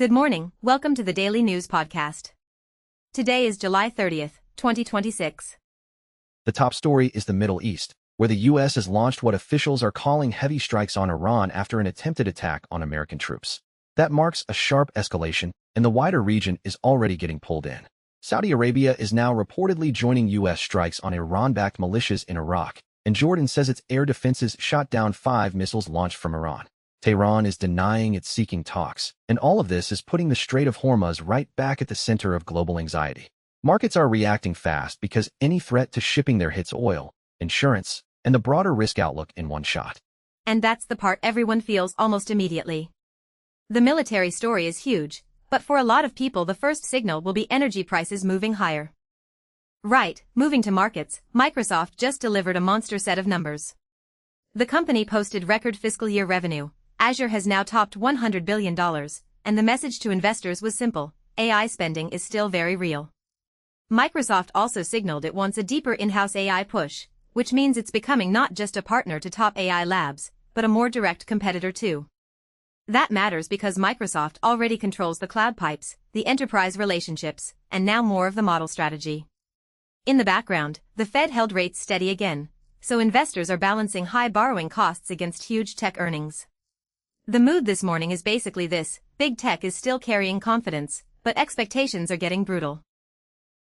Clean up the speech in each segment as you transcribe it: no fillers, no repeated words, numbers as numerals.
Good morning, welcome to the Daily News podcast. Today is July 30th, 2026. The top story is the Middle East, where the U.S. has launched what officials are calling heavy strikes on Iran after an attempted attack on American troops. That marks a sharp escalation, and the wider region is already getting pulled in. Saudi Arabia is now reportedly joining U.S. strikes on Iran-backed militias in Iraq, and Jordan says its air defenses shot down 5 missiles launched from Iran. Tehran is denying it's seeking talks, and all of this is putting the Strait of Hormuz right back at the center of global anxiety. Markets are reacting fast because any threat to shipping there hits oil, insurance, and the broader risk outlook in one shot. And that's the part everyone feels almost immediately. The military story is huge, but for a lot of people the first signal will be energy prices moving higher. Right, moving to markets, Microsoft just delivered a monster set of numbers. The company posted record fiscal year revenue. Azure has now topped $100 billion, and the message to investors was simple: AI spending is still very real. Microsoft also signaled it wants a deeper in-house AI push, which means it's becoming not just a partner to top AI labs, but a more direct competitor too. That matters because Microsoft already controls the cloud pipes, the enterprise relationships, and now more of the model strategy. In the background, the Fed held rates steady again, so investors are balancing high borrowing costs against huge tech earnings. The mood this morning is basically this: big tech is still carrying confidence, but expectations are getting brutal.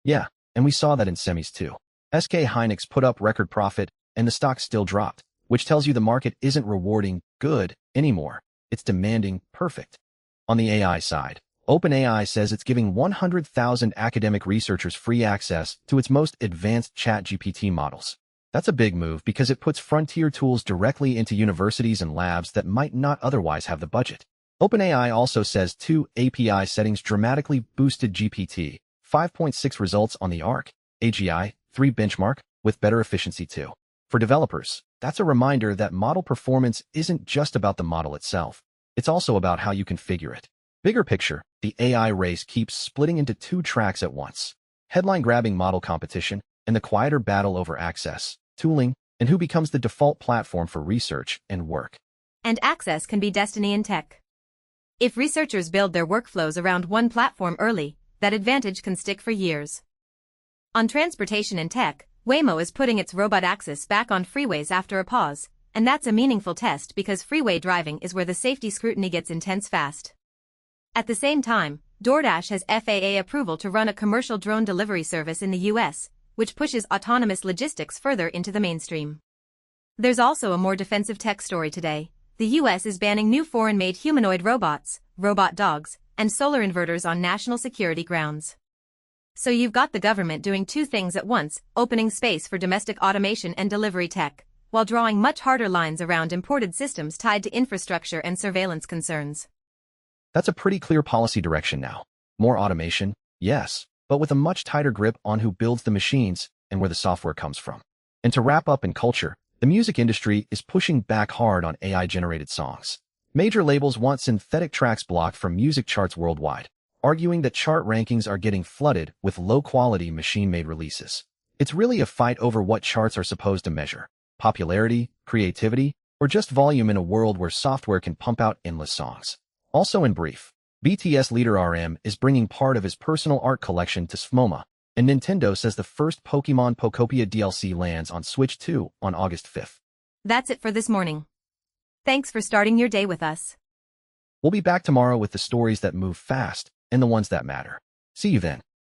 Yeah, and we saw that in semis too. SK Hynix put up record profit, and the stock still dropped, which tells you the market isn't rewarding good anymore. It's demanding perfect. On the AI side, OpenAI says it's giving 100,000 academic researchers free access to its most advanced ChatGPT models. That's a big move because it puts frontier tools directly into universities and labs that might not otherwise have the budget. OpenAI also says 2 API settings dramatically boosted GPT 5.6 results on the ARC AGI 3 benchmark, with better efficiency too. For developers, that's a reminder that model performance isn't just about the model itself. It's also about how you configure it. Bigger picture, the AI race keeps splitting into 2 tracks at once: headline-grabbing model competition and the quieter battle over access, tooling, and who becomes the default platform for research and work. And access can be destiny in tech. If researchers build their workflows around one platform early, that advantage can stick for years. On transportation and tech, Waymo is putting its robot access back on freeways after a pause, and that's a meaningful test because freeway driving is where the safety scrutiny gets intense fast. At the same time, DoorDash has FAA approval to run a commercial drone delivery service in the US, which pushes autonomous logistics further into the mainstream. There's also a more defensive tech story today. The US is banning new foreign-made humanoid robots, robot dogs, and solar inverters on national security grounds. So you've got the government doing 2 things at once: opening space for domestic automation and delivery tech, while drawing much harder lines around imported systems tied to infrastructure and surveillance concerns. That's a pretty clear policy direction now. More automation, yes, but with a much tighter grip on who builds the machines and where the software comes from. And to wrap up in culture, the music industry is pushing back hard on AI-generated songs. Major labels want synthetic tracks blocked from music charts worldwide, arguing that chart rankings are getting flooded with low-quality machine-made releases. It's really a fight over what charts are supposed to measure: popularity, creativity, or just volume in a world where software can pump out endless songs. Also in brief, BTS leader RM is bringing part of his personal art collection to SFMOMA, and Nintendo says the first Pokémon Pokopia DLC lands on Switch 2 on August 5th. That's it for this morning. Thanks for starting your day with us. We'll be back tomorrow with the stories that move fast and the ones that matter. See you then.